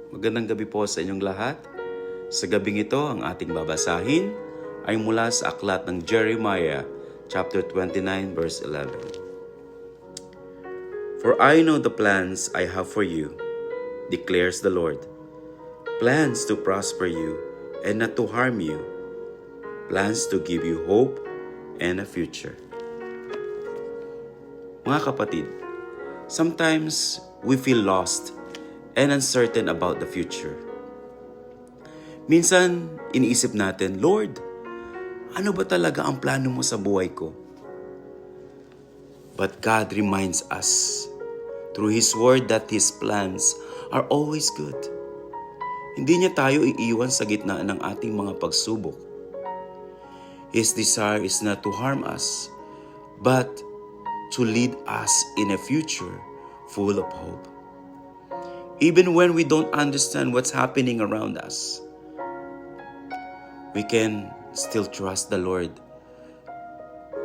Magandang gabi po sa inyong lahat. Sa gabing ito, ang ating babasahin ay mula sa aklat ng Jeremiah, chapter 29, verse 11. For I know the plans I have for you, declares the Lord. Plans to prosper you and not to harm you. Plans to give you hope and a future. Mga kapatid, sometimes we feel lost and uncertain about the future. Minsan, iniisip natin, Lord, ano ba talaga ang plano mo sa buhay ko? But God reminds us through His Word that His plans are always good. Hindi niya tayo iiwan sa gitna ng ating mga pagsubok. His desire is not to harm us, but to lead us in a future full of hope. Even when we don't understand what's happening around us, we can still trust the Lord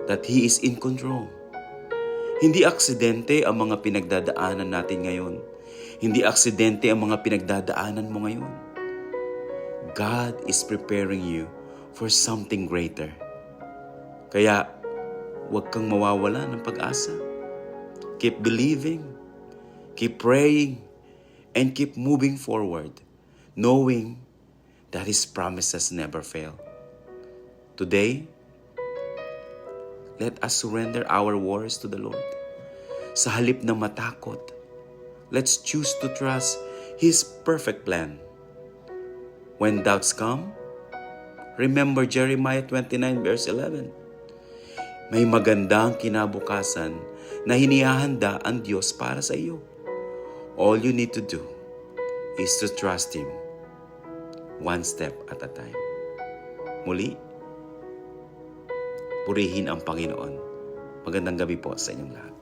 that He is in control. Hindi aksidente ang mga pinagdadaanan natin ngayon. Hindi aksidente ang mga pinagdadaanan mo ngayon. God is preparing you for something greater. Kaya, huwag kang mawawala ng pag-asa. Keep believing, keep praying, and keep moving forward, knowing that His promises never fail. Today, let us surrender our worries to the Lord. Sa halip na matakot, let's choose to trust His perfect plan. When doubts come, remember Jeremiah 29 verse 11. May magandang kinabukasan na hinihahanda ang Diyos para sa iyo. All you need to do is to trust Him one step at a time. Muli, purihin ang Panginoon. Magandang gabi po sa inyong lahat.